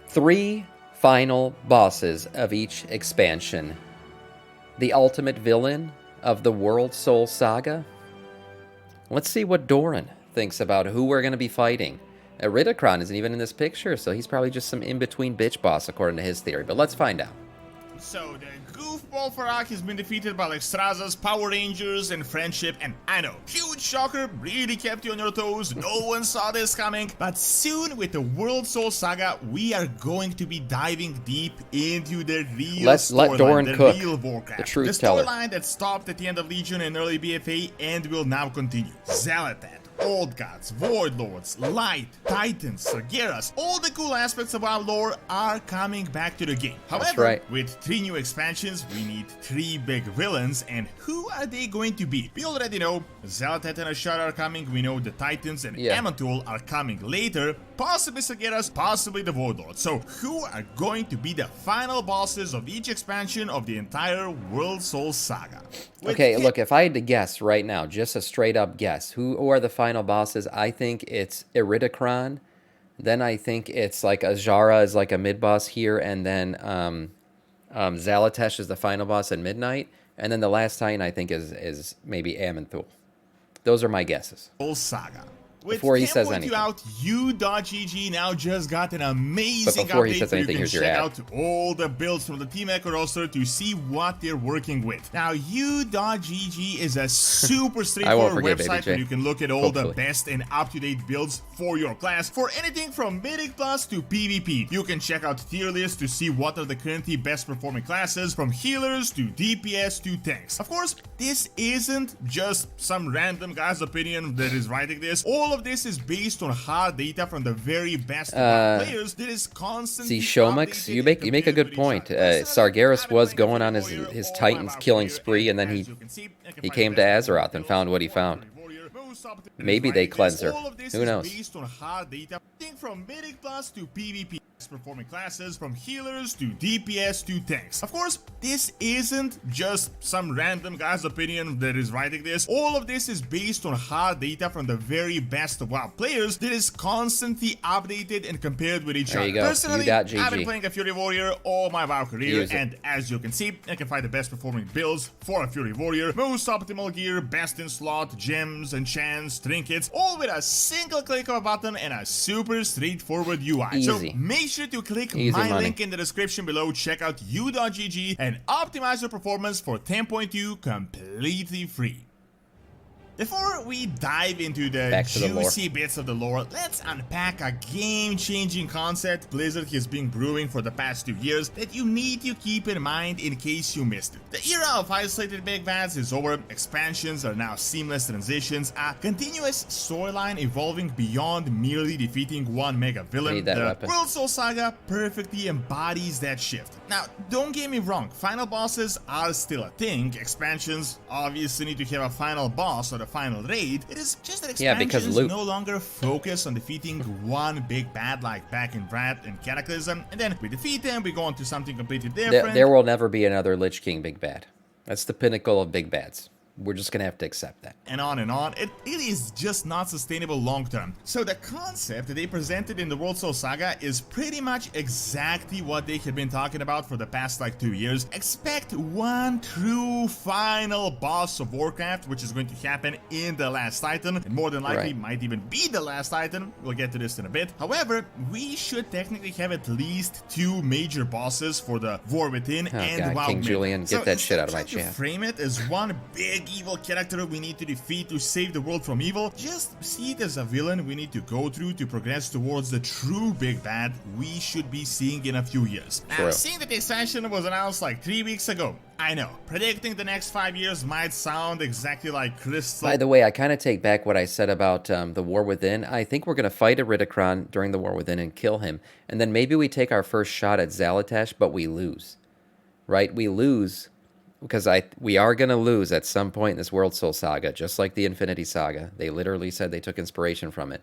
3 final bosses of each expansion. The ultimate villain of the World Soul Saga. Let's see what Doran thinks about who we're going to be fighting. Iridikron isn't even in this picture, so he's probably just some in-between bitch boss according to his theory, but let's find out. So, the goofball Farak has been defeated by Lexstraza's Power Rangers and Friendship, and I know, huge shocker, really kept you on your toes, no one saw this coming, but soon with the World Soul Saga, we are going to be diving deep into the real Let Doran the cook, real warcraft. the truth the teller. storyline that stopped at the end of Legion and early BFA and will now continue. Xalatan, Old Gods, Void Lords, Light, Titans, Sargeras, all the cool aspects of our lore are coming back to the game. However, right. with 3 new expansions, we need 3 big villains, and who are they going to be? We already know Xalatan and Ashara are coming, we know the Titans and Amantul are coming later, possibly Sargeras, possibly the Void Lords. So, who are going to be the final bosses of each expansion of the entire World Soul Saga? Okay, look, if I had to guess right now, just a straight up guess, who are the final bosses? I think it's Iridikron. Then I think it's like Azara is like a mid-boss here, and then Zalatesh is the final boss at midnight. And then the last Titan I think is maybe Amantul. Those are my guesses. Soul Saga. Before he says anything. Out, U.GG now just got an amazing before he update says where anything, you here's can your check ad. out all the builds from the Team Echo roster to see what they're working with. Now, U.GG is a super straightforward forget, website Baby J. where you can look at all Hopefully. the best and up-to-date builds for your class for anything from Mythic Plus to PvP. You can check out tier lists to see what are the currently best performing classes from healers to DPS to tanks. Of course, this isn't just some random guy's opinion that is writing this. All of this is based on hard data from the very best players that is constantly See, Shomix, you make a good point. Sargeras was going on his Titans killing spree, and then he came to Azeroth and found what he found. Maybe they cleanse her. Who knows? Based on hard data from Mythic Plus to PvP. Performing classes from healers to DPS to tanks. Of course, this isn't just some random guy's opinion that is writing this. All of this is based on hard data from the very best of WoW players that is constantly updated and compared with each There other. you go. Personally, I've been U.GG. playing a Fury Warrior all my WoW career, Use it. and as you can see, I can find the best performing builds for a Fury Warrior, most optimal gear, best in slot, gems, enchants, trinkets, all with a single click of a button and a super straightforward UI. So Easy. make sure to click Easy my money. link in the description below, check out U.GG, and optimize your performance for 10.2 completely free. Before we dive into the juicy bits of the lore, let's unpack a game-changing concept Blizzard has been brewing for the past 2 years that you need to keep in mind in case you missed it. The era of isolated big bads is over, expansions are now seamless transitions, a continuous storyline evolving beyond merely defeating one mega villain. The World Soul Saga perfectly embodies that shift. Now, don't get me wrong, final bosses are still a thing, expansions obviously need to have a final boss or the final raid. It is just that expansions no longer focus on defeating one big bad like back in Wrath and Cataclysm, and then we defeat them, we go on to something completely different. There will never be another Lich King big bad. That's the pinnacle of big bads. We're just going to have to accept that. And on and on. It is just not sustainable long term. So the concept that they presented in the World Soul Saga is pretty much exactly what they have been talking about for the past like 2 years. Expect one true final boss of Warcraft, which is going to happen in the last Titan, and more than likely might even be the last Titan. We'll get to this in a bit. However, we should technically have at least 2 major bosses for the War Within and WoW King Julian, get that shit out of my chat. Frame it as one big evil character we need to defeat to save the world from evil. Just see it as a villain we need to go through to progress towards the true big bad we should be seeing in a few years. Now, seeing that the expansion was announced like 3 weeks ago, I know, predicting the next 5 years might sound exactly like Crystal. By the way, I kind of take back what I said about the War Within. I think we're going to fight Iridikron during the War Within and kill him. And then maybe we take our first shot at Zalatesh, but we lose. Right? We lose because we are going to lose at some point in this World Soul Saga, just like the Infinity Saga. They literally said they took inspiration from it.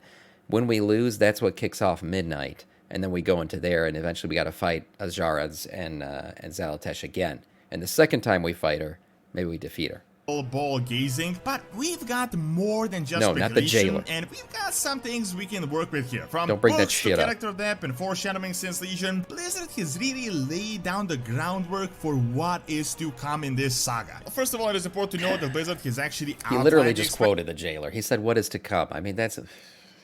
When we lose, that's what kicks off Midnight. And then we go into there, and eventually we got to fight Azara's and Zalatesh again. And the second time we fight her, maybe we defeat her. ball gazing, but we've got more than just no, not the jailer. And we've got some things we can work with here. From Don't bring that books shit to up. character depth and foreshadowing since Legion, Blizzard has really laid down the groundwork for what is to come in this saga. First of all, it is important to note that Blizzard has actually He literally just quoted the jailer. He said, "What is to come?" I mean, that's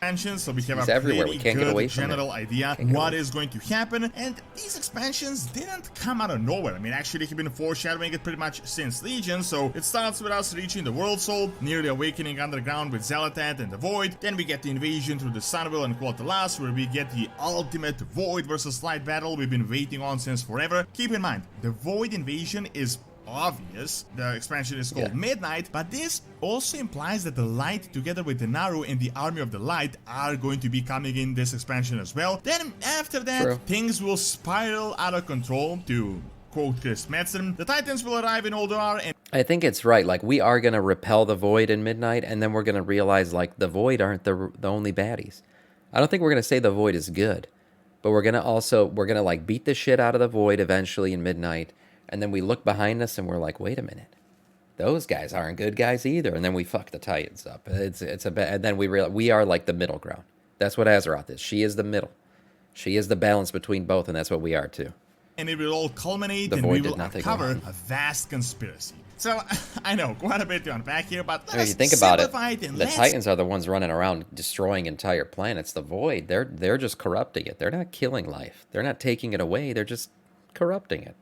expansions, so we have He's a everywhere. pretty We can't get away good from general idea what is going to happen, and these expansions didn't come out of nowhere. I mean, actually, they've been foreshadowing it pretty much since Legion, so it starts with us reaching the World Soul, near the Awakening Underground with Xal'atath and the Void, then we get the invasion through the Sunwell and Qualtalas, where we get the ultimate Void versus Light battle we've been waiting on since forever. Keep in mind, the Void invasion is obvious. The expansion is called Midnight, but this also implies that the Light together with the Naru and the Army of the Light are going to be coming in this expansion as well. Then after that, things will spiral out of control. To quote Chris Metzen, the Titans will arrive in Ulduar, and I think it's right. Like, we are going to repel the Void in Midnight, and then we're going to realize, like, the Void aren't the only baddies. I don't think we're going to say the Void is good, but we're going to like beat the shit out of the Void eventually in Midnight. And then we look behind us and we're like, wait a minute, those guys aren't good guys either. And then we fuck the Titans up. And then we realize we are like the middle ground. That's what Azeroth is. She is the middle. She is the balance between both, and that's what we are too. And it will all culminate, and we will uncover a vast conspiracy. So, I know, quite a bit to unpack here, but if you think about it, the Titans are the ones running around destroying entire planets. The Void, they're just corrupting it. They're not killing life. They're not taking it away. They're just corrupting it.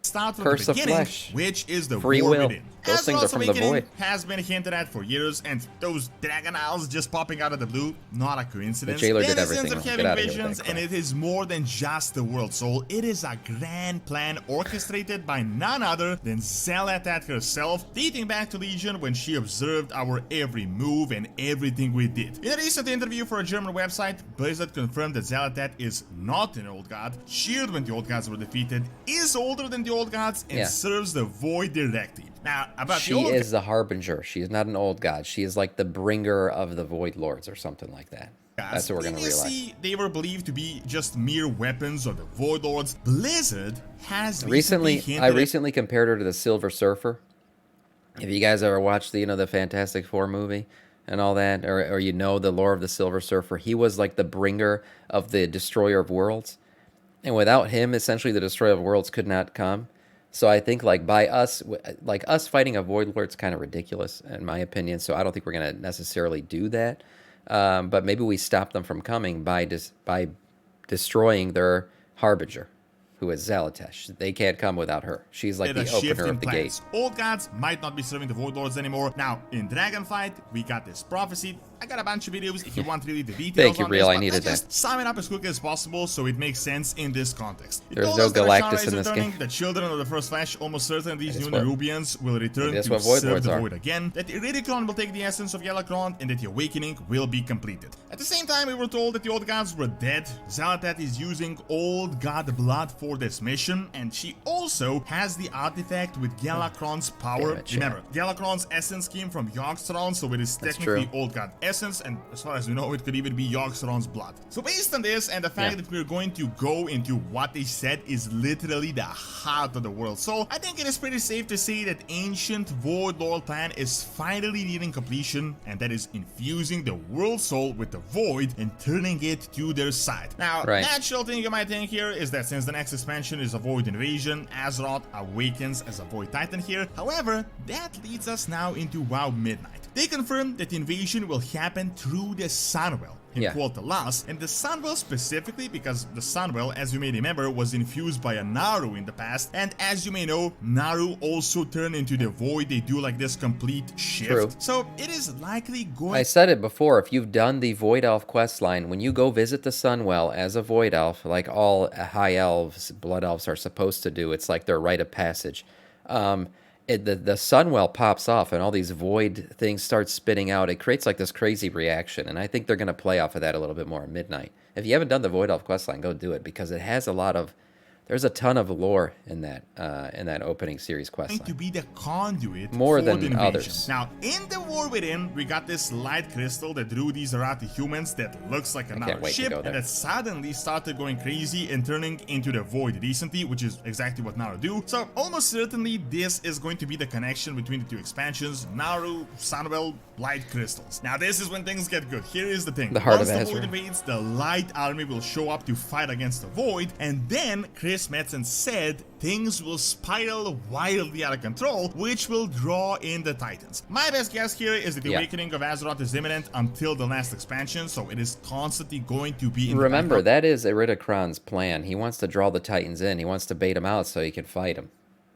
Start from Curse the beginning, of flesh. which is the Free war will. within. Those things are from the Void. Has been hinted at for years, and those Dragon Isles just popping out of the blue, not a coincidence. The jailer did everything Are wrong. having Get out of here with visions, that and crap. it is more than just the World Soul. It is a grand plan orchestrated by none other than Xal'atath herself, dating back to Legion when she observed our every move and everything we did. In a recent interview for a German website, Blizzard confirmed that Xal'atath is not an old god, cheered when the old gods were defeated, is older than the old gods, and serves the Void directly. Now, about she is the Harbinger. She is not an old god. She is like the bringer of the Void Lords or something like that. That's what we're going to realize. They were believed to be just mere weapons of the Void Lords. Blizzard has I recently compared her to the Silver Surfer. If you guys ever watched the Fantastic Four movie and all that, or you know the lore of the Silver Surfer, he was like the bringer of the Destroyer of Worlds. And without him, essentially the Destroyer of Worlds could not come. So I think like us fighting a Void Lord's kind of ridiculous in my opinion. So I don't think we're going to necessarily do that. But maybe we stop them from coming by destroying their Harbinger, who is Xal'atath. They can't come without her. She's like the opener of the gate. Old gods might not be serving the Void Lords anymore. Now, in Dragonflight, we got this prophecy. I got a bunch of videos if you want really the details. Thank you, on Real. this, I needed that. Just sum it up as quickly as possible so it makes sense in this context. There's no Galactus in this game. The children of the First Flash, almost certain these new Nerubians will return to Void serve Lords the are. Void again, that Iridikron will take the essence of Galakrond, and that the Awakening will be completed. At the same time, we were told that the old gods were dead. Xal'atath is using old god blood for this mission, and she also has the artifact with Galakron's power. Remember, Galakron's essence came from Yogg-Saron, so it is technically old god essence, and as far as we know, it could even be Yogg-Saron's blood. So based on this, and the fact that we're going to go into what they said is literally the heart of the World Soul, I think it is pretty safe to say that ancient Void Lord plan is finally nearing completion, and that is infusing the World Soul with the Void and turning it to their side. Now, natural thing you might think here is that since the next expansion is a Void invasion, Azeroth awakens as a Void Titan here. However, that leads us now into WoW Midnight. They confirmed that the invasion will happen through the Sunwell in Qualtalas, and the Sunwell specifically because the Sunwell, as you may remember, was infused by a Naru in the past, and as you may know, Naru also turned into the Void. They do like this complete shift. So it is likely going... I said it before, if you've done the Void Elf questline, when you go visit the Sunwell as a Void Elf, like all High Elves, Blood Elves are supposed to do, it's like their rite of passage. The Sunwell pops off and all these void things start spitting out. It creates like this crazy reaction, and I think they're going to play off of that a little bit more at Midnight. If you haven't done the Void Elf questline, go do it because it has a lot of There's a ton of lore in that opening series questline. To be the conduit more for than the invasion. others. Now, in the War Within, we got this light crystal that drew these Arati humans that looks like another ship, and that suddenly started going crazy and turning into the Void recently, which is exactly what Naru do. So, almost certainly, this is going to be the connection between the two expansions, Naru, Sunwell, light crystals. Now, this is when things get good. Here is the thing. The heart Once of the Ezra. Void invades, the light army will show up to fight against the Void, and then Chris Metzen said things will spiral wildly out of control, which will draw in the Titans. My best guess here is that the awakening of Azeroth is imminent until the last expansion, so it is constantly going to be in Remember, that is Iridikron's plan. He wants to draw the Titans in. He wants to bait them out so he can fight them.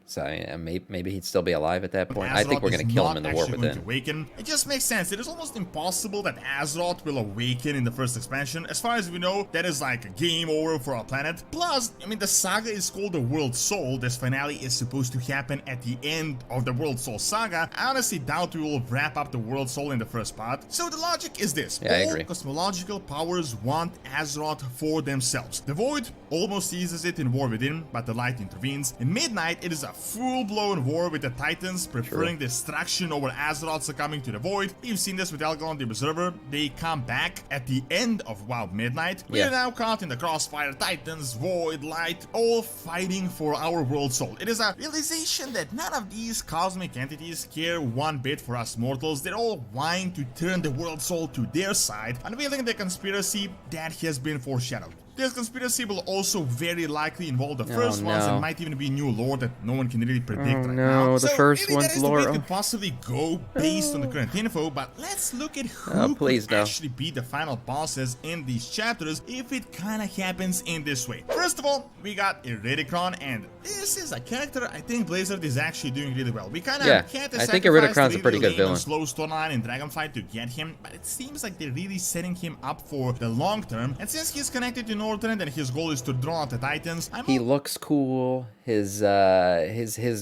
So maybe he'd still be alive at that point. I think we're going to kill him in the War Within. It just makes sense. It is almost impossible that Azeroth will awaken in the first expansion. As far as we know, that is like a game over for our planet. Plus, I mean, the saga is called the World Soul. This finale is supposed to happen at the end of the World Soul saga. I honestly doubt we will wrap up the World Soul in the first part. So the logic is this. Yeah, I agree. Cosmological powers want Azeroth for themselves. The Void almost seizes it in War Within, but the light intervenes. In Midnight, it is a full-blown war with the Titans, preferring destruction over Azeroth succumbing to the Void. We've seen this with Elgon the Observer. They come back at the end of Midnight. We are now caught in the crossfire. Titans, Void, Light, all fighting for our World Soul. It is a realization that none of these cosmic entities care one bit for us mortals. They're all vying to turn the World Soul to their side, unveiling the conspiracy that has been foreshadowed. This conspiracy will also very likely involve the first ones and might even be new lore that no one can really predict right now. The first one's that is lore. The way it could possibly go based on the current info, but let's look at who could actually be the final bosses in these chapters if it kind of happens in this way. First of all, we got Iridikron, and this is a character I think Blizzard is actually doing really well. We kind of had to I think Iridikron's a pretty good villain. Slow storyline in Dragonflight to get him, but it seems like they're really setting him up for the long term, and since he's connected to Northrend and his goal is to draw out the Titans, he looks cool. His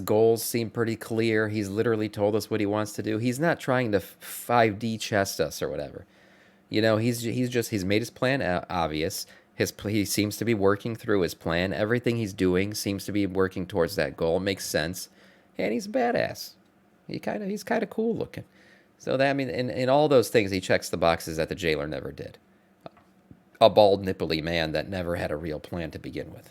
goals seem pretty clear. He's literally told us what he wants to do. He's not trying to 5D chest us or whatever. You know, he's made his plan obvious. He seems to be working through his plan. Everything he's doing seems to be working towards that goal. It makes sense, and he's a badass. He's kind of cool looking. So that, I mean, in all those things, he checks the boxes that the jailer never did. A bald, nipply man that never had a real plan to begin with.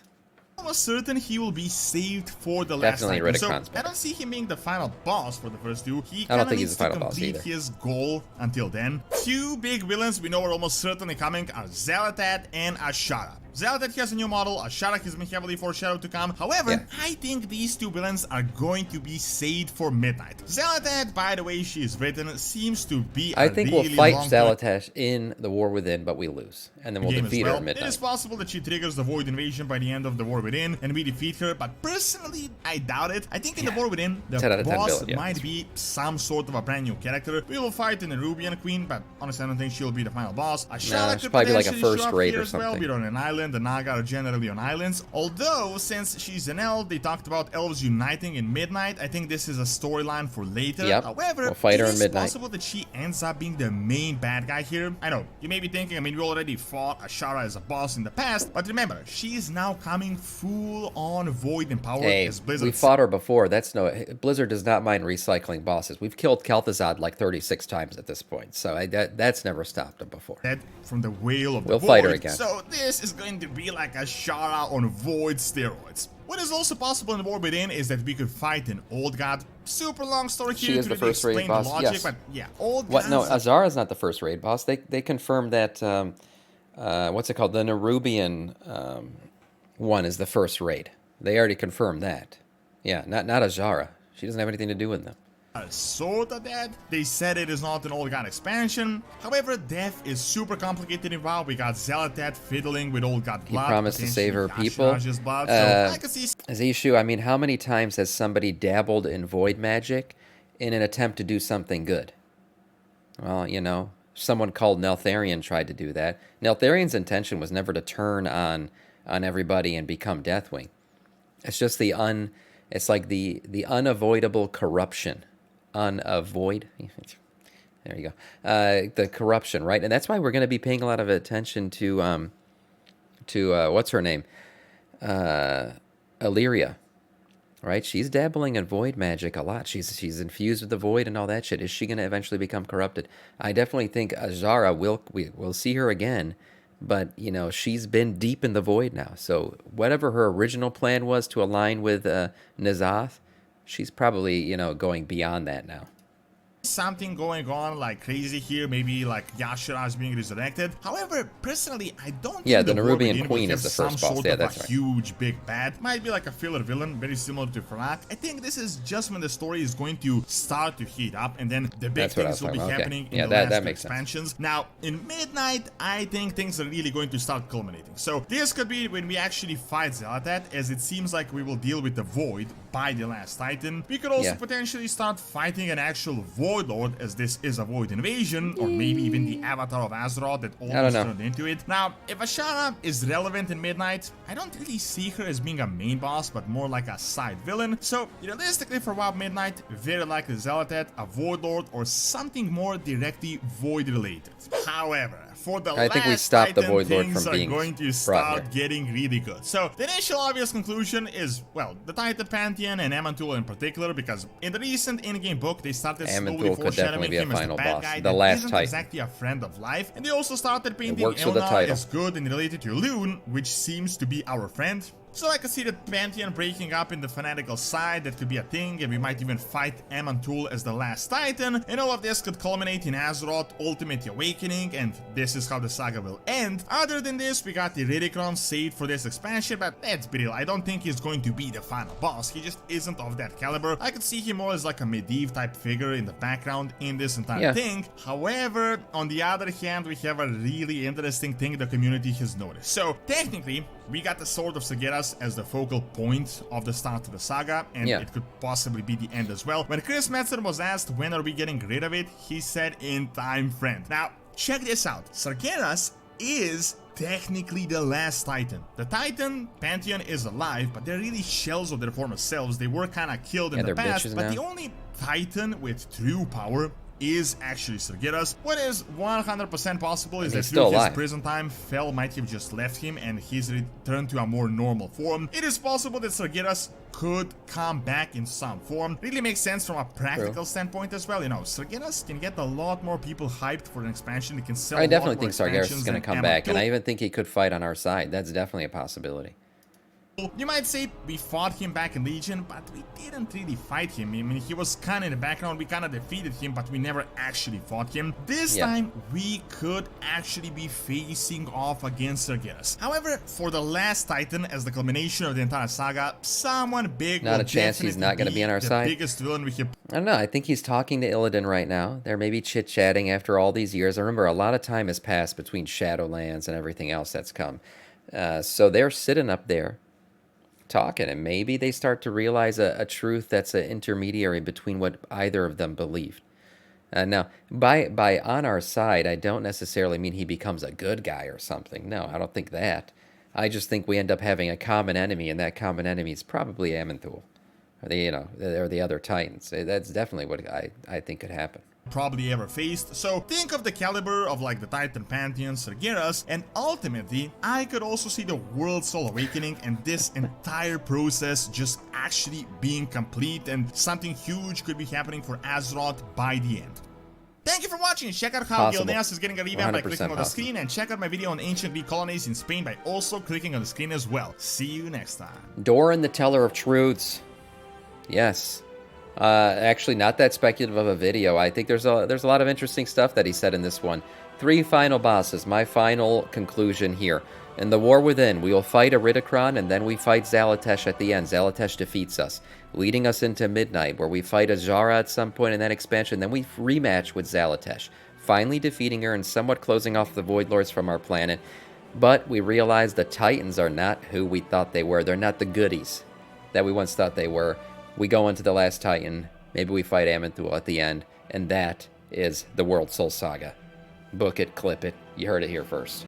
Almost certain he will be saved for the last time. So better. I don't see him being the final boss for the first two. He I don't think he's needs the final to boss complete either. his goal until then. Two big villains we know are almost certainly coming are Xal'atath and Ashara. Xal'atath has a new model, Ashara has been heavily foreshadowed to come. However, I think these two villains are going to be saved for Midnight. Xal'atath, by the way she is written, seems to be I think we'll fight Xal'atath in the War Within, but we lose. And then we'll defeat her at Midnight. It is possible that she triggers the Void invasion by the end of the War Within, and we defeat her, but personally, I doubt it. I think in the War Within, the boss might be some sort of a brand new character. We will fight an Erubian Queen, but honestly, I don't think she'll be the final boss. Ashara could probably be like a potentially first show up raid here or as well. something. We're on an island. The Naga are generally on islands. Although, since she's an elf, they talked about elves uniting in Midnight. I think this is a storyline for later. However, we'll fight her it in is Midnight. possible that she ends up being the main bad guy here. I know, you may be thinking, I mean, we already fought Ashara as a boss in the past, but remember, she is now coming full-on Void empowered as Blizzard. We fought her before. Blizzard does not mind recycling bosses. We've killed Kel'Thuzad like 36 times at this point, so that's never stopped them before. That from the Whale of the We'll Void. fight her again. So this is going to be like Ashara on Void steroids. What is also possible in the War Within is that we could fight an old god. Super long story here. She is the first raid boss. Logic, but yeah, old gods. No, Azara's not the first raid boss. They confirmed that. What's it called? The Nerubian one is the first raid. They already confirmed that. Yeah, not Azara. She doesn't have anything to do with them. Sort of that. They said it is not an old god expansion. However, death is super complicated in WoW. We got Xal'atath fiddling with old god blood. He promised to save her people. Blood, so I can see Azishu, I mean, how many times has somebody dabbled in void magic in an attempt to do something good? Well, you know, someone called Neltharion tried to do that. Neltharion's intention was never to turn on everybody and become Deathwing. It's just it's like the unavoidable corruption. There you go. The corruption, right? And that's why we're going to be paying a lot of attention to what's her name? Illyria, right? She's dabbling in void magic a lot. She's infused with the void and all that shit. Is she going to eventually become corrupted? I definitely think Azara we'll see her again, but you know, she's been deep in the void now. So whatever her original plan was to align with N'Zoth, she's probably, you know, going beyond that now. Something going on like crazy here, maybe like Yashara is being resurrected. However, personally, I don't think the Nerubian Queen is the first boss. Yeah, that's right. Huge big bad. Might be like a filler villain, very similar to Farak. I think this is just when the story is going to start to heat up, and then the big things will be happening in the last expansions. Sense. Now, in Midnight, I think things are really going to start culminating. So this could be when we actually fight Zalatat, as it seems like we will deal with the Void by the last Titan. We could also potentially start fighting an actual Void Lord, as this is a Void invasion, or maybe even the Avatar of Azeroth that almost turned into it. Now, if Ashara is relevant in Midnight, I don't really see her as being a main boss, but more like a side villain. So, realistically for WoW Midnight, very likely Zalatat, a Void Lord, or something more directly Void related. However, for the I think we stopped the Void Lord from being going to start getting really good. So the initial obvious conclusion is, well, the Titan Pantheon and Amantul in particular, because in the recent in-game book they started slowly foreshadowing him as the bad guy that isn't exactly a friend of life, and they also started painting Elnar as good and related to Lune, which seems to be our friend. So I could see the Pantheon breaking up in the fanatical side, that could be a thing, and we might even fight Amantul as the last Titan, and all of this could culminate in Azeroth Ultimate Awakening, and this is how the saga will end. Other than this, we got the Ridicron saved for this expansion, but let's be real, I don't think he's going to be the final boss. He just isn't of that caliber. I could see him more as like a medieval type figure in the background in this entire thing. However, on the other hand, we have a really interesting thing the community has noticed. So technically, we got the Sword of Sageras as the focal point of the start of the saga, and it could possibly be the end as well. When Chris Metzger was asked when are we getting rid of it, he said in time, friend. Now, check this out. Sargeras is technically the last Titan. The Titan Pantheon is alive, but they're really shells of their former selves. They were kind of killed in the past, but the only Titan with true power is actually Sargeras. What is 100% possible is that through his prison time, Fel might have just left him and he's returned to a more normal form. It is possible that Sargeras could come back in some form. Really makes sense from a practical standpoint as well. Sargeras can get a lot more people hyped for an expansion. It can sell I definitely think Sargeras is going to come back, and I even think he could fight on our side. That's definitely a possibility. You might say we fought him back in Legion, but we didn't really fight him. I mean, he was kind of in the background. We kind of defeated him, but we never actually fought him. This time, we could actually be facing off against Sargeras. However, for the last Titan, as the culmination of the entire saga, someone big not a chance he's not going to be on our side. Biggest villain we have. I don't know. I think he's talking to Illidan right now. They're maybe chit-chatting after all these years. I remember a lot of time has passed between Shadowlands and everything else that's come. So they're sitting up there talking, and maybe they start to realize a truth that's an intermediary between what either of them believed. Now, by on our side, I don't necessarily mean he becomes a good guy or something. No, I don't think that. I just think we end up having a common enemy, and that common enemy is probably Amantul, or the other Titans. That's definitely what I think could happen. Probably ever faced. So think of the caliber of like the Titan Pantheon, Sargeras, and ultimately I could also see the World Soul Awakening and this entire process just actually being complete, and something huge could be happening for Azeroth by the end. Thank you for watching. Check out how Gilneas is getting a revamp by clicking on the screen, and check out my video on ancient Greek colonies in Spain by also clicking on the screen as well. See you next time. Doran, the Teller of Truths. Yes. Actually, not that speculative of a video. I think there's a lot of interesting stuff that he said in this one. 3 final bosses. My final conclusion here. In the War Within, we will fight Iridikron, and then we fight Zalatesh at the end. Zalatesh defeats us, leading us into Midnight, where we fight Azara at some point in that expansion. Then we rematch with Zalatesh, finally defeating her and somewhat closing off the Void Lords from our planet. But we realize the Titans are not who we thought they were. They're not the goodies that we once thought they were. We go into the last Titan, maybe we fight Amantul at the end, and that is the World Soul Saga. Book it, clip it, you heard it here first.